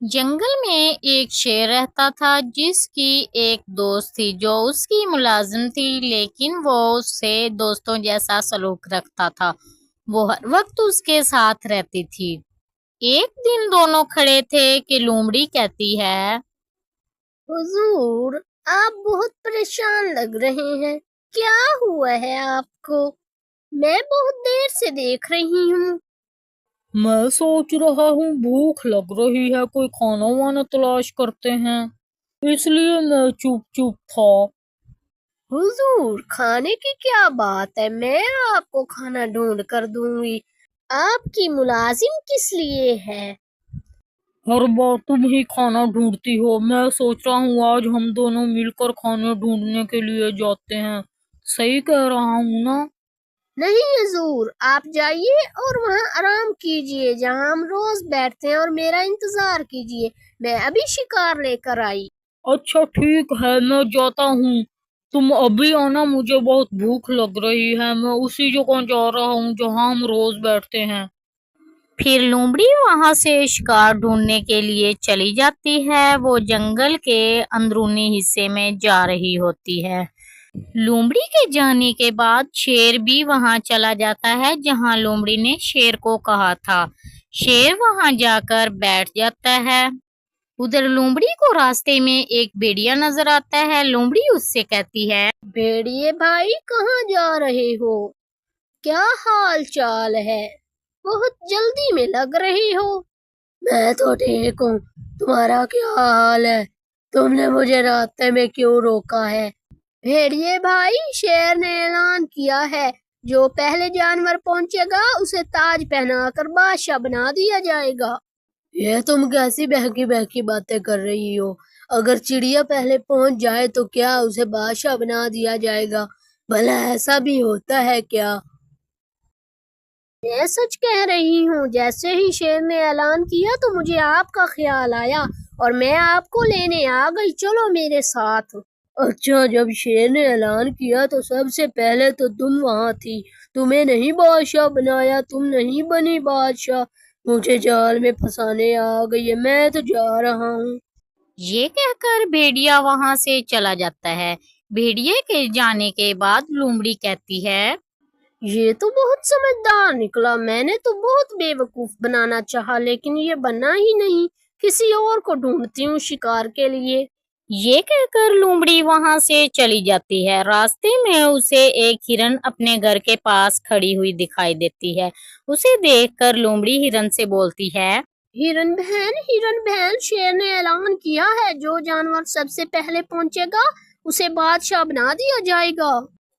جنگل میں ایک شیر رہتا تھا جس کی ایک دوست تھی جو اس کی ملازم تھی، لیکن وہ اس سے دوستوں جیسا سلوک رکھتا تھا۔ وہ ہر وقت اس کے ساتھ رہتی تھی۔ ایک دن دونوں کھڑے تھے کہ لومڑی کہتی ہے، حضور، آپ بہت پریشان لگ رہے ہیں، کیا ہوا ہے آپ کو؟ میں بہت دیر سے دیکھ رہی ہوں۔ میں سوچ رہا ہوں بھوک لگ رہی ہے، کوئی کھانا وانا تلاش کرتے ہیں، اس لیے میں چپ چپ تھا۔ حضور، کھانے کی کیا بات ہے، میں آپ کو کھانا ڈھونڈ کر دوں گی۔ آپ کی ملازم کس لیے ہے؟ ہر بار تم ہی کھانا ڈھونڈتی ہو، میں سوچ رہا ہوں آج ہم دونوں مل کر کھانے ڈھونڈنے کے لیے جاتے ہیں۔ صحیح کہہ رہا ہوں نا؟ نہیں حضور، آپ جائیے اور وہاں آرام کیجئے جہاں ہم روز بیٹھتے ہیں اور میرا انتظار کیجئے، میں ابھی شکار لے کر آئی۔ اچھا ٹھیک ہے، میں جاتا ہوں، تم ابھی آنا، مجھے بہت بھوک لگ رہی ہے، میں اسی جگہ جا رہا ہوں جہاں ہم روز بیٹھتے ہیں۔ پھر لومڑی وہاں سے شکار ڈھونڈنے کے لیے چلی جاتی ہے۔ وہ جنگل کے اندرونی حصے میں جا رہی ہوتی ہے۔ لومڑی کے جانے کے بعد شیر بھی وہاں چلا جاتا ہے جہاں لومڑی نے شیر کو کہا تھا۔ شیر وہاں جا کر بیٹھ جاتا ہے۔ ادھر لومڑی کو راستے میں ایک بھیڑیا نظر آتا ہے۔ لومڑی اس سے کہتی ہے، بھیڑیے بھائی، کہاں جا رہے ہو؟ کیا حال چال ہے؟ بہت جلدی میں لگ رہی ہو۔ میں تو ٹھیک ہوں، تمہارا کیا حال ہے؟ تم نے مجھے راستے میں کیوں روکا ہے؟ بھیڑیے بھائی، شیر نے اعلان کیا ہے جو پہلے جانور پہنچے گا اسے تاج پہنا کر بادشاہ بنا دیا جائے گا۔ یہ تم کیسی بہکی بہکی باتیں کر رہی ہو؟ اگر چڑیا پہلے پہنچ جائے تو کیا اسے بادشاہ بنا دیا جائے گا؟ بھلا ایسا بھی ہوتا ہے کیا؟ میں سچ کہہ رہی ہوں، جیسے ہی شیر نے اعلان کیا تو مجھے آپ کا خیال آیا اور میں آپ کو لینے آ گئی، چلو میرے ساتھ۔ اچھا، جب شیر نے اعلان کیا تو سب سے پہلے تو تم وہاں تھی، تمہیں نہیں بادشاہ بنایا، تم نہیں بنی بادشاہ، مجھے جال میں پھنسانے آ گئی ہے، میں تو جا رہا ہوں۔ یہ کہہ کر بھیڑیا وہاں سے چلا جاتا ہے۔ بھیڑیے کے جانے کے بعد لومڑی کہتی ہے، یہ تو بہت سمجھدار نکلا، میں نے تو بہت بے وقوف بنانا چاہا لیکن یہ بنا ہی نہیں، کسی اور کو ڈھونڈتی ہوں شکار کے لیے۔ یہ کہہ کر لومڑی وہاں سے چلی جاتی ہے۔ راستے میں اسے ایک ہرن اپنے گھر کے پاس کھڑی ہوئی دکھائی دیتی ہے۔ اسے دیکھ کر لومڑی ہرن سے بولتی ہے، ہرن بہن، شیر نے اعلان کیا ہے جو جانور سب سے پہلے پہنچے گا اسے بادشاہ بنا دیا جائے گا۔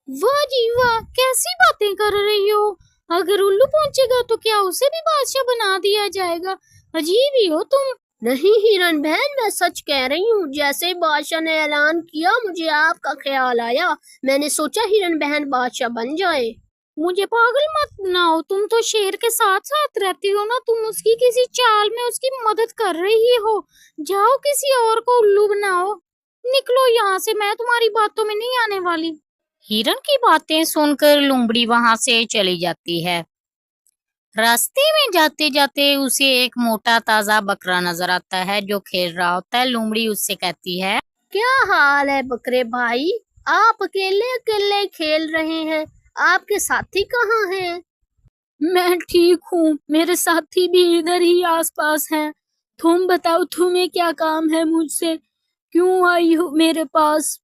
واہ جی واہ، کیسی باتیں کر رہی ہو؟ اگر الو پہنچے گا تو کیا اسے بھی بادشاہ بنا دیا جائے گا؟ عجیب ہی ہو تم۔ نہیں ہرن بہن، میں سچ کہہ رہی ہوں، جیسے بادشاہ نے اعلان کیا مجھے آپ کا خیال آیا، میں نے سوچا ہرن بہن بادشاہ بن جائے۔ مجھے پاگل مت بناؤ، تم تو شیر کے ساتھ ساتھ رہتی ہو نا، تم اس کی کسی چال میں اس کی مدد کر رہی ہو۔ جاؤ کسی اور کو الو بناؤ، نکلو یہاں سے، میں تمہاری باتوں میں نہیں آنے والی۔ ہرن کی باتیں سن کر لومڑی وہاں سے چلی جاتی ہے۔ راستے میں جاتے جاتے اسے ایک موٹا تازہ بکرا نظر آتا ہے جو کھیل رہا ہوتا ہے۔ لومڑی اس سے کہتی ہے، کیا حال ہے بکرے بھائی؟ آپ اکیلے اکیلے کھیل رہے ہیں، آپ کے ساتھی کہاں ہیں؟ میں ٹھیک ہوں، میرے ساتھی بھی ادھر ہی آس پاس ہیں۔ تم بتاؤ، تمہیں کیا کام ہے مجھ سے؟ کیوں آئی ہو میرے پاس؟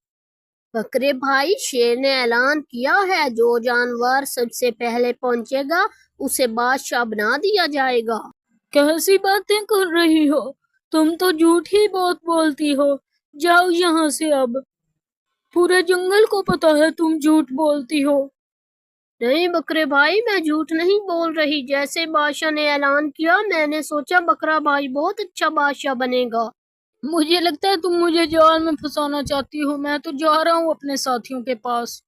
بکرے بھائی، شیر نے اعلان کیا ہے جو جانور سب سے پہلے پہنچے گا اسے بادشاہ بنا دیا جائے گا۔ کیسی باتیں کر رہی ہو؟ تم تو جھوٹ ہی بہت بولتی ہو، جاؤ یہاں سے اب، پورے جنگل کو پتا ہے تم جھوٹ بولتی ہو۔ نہیں بکرے بھائی، میں جھوٹ نہیں بول رہی، جیسے بادشاہ نے اعلان کیا میں نے سوچا بکرا بھائی بہت اچھا بادشاہ بنے گا۔ مجھے لگتا ہے تم مجھے جال میں پھنسانا چاہتی ہو، میں تو جا رہا ہوں اپنے ساتھیوں کے پاس۔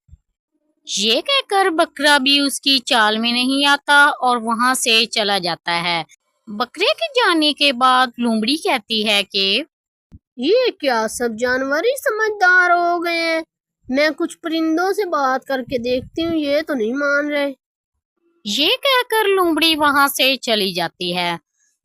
یہ کہہ کر بکرا بھی اس کی چال میں نہیں آتا اور وہاں سے چلا جاتا ہے۔ بکرے کے جانے کے بعد لومڑی کہتی ہے کہ یہ کیا سب جانور ہی سمجھدار ہو گئے ہیں؟ میں کچھ پرندوں سے بات کر کے دیکھتی ہوں، یہ تو نہیں مان رہے۔ یہ کہہ کر لومڑی وہاں سے چلی جاتی ہے۔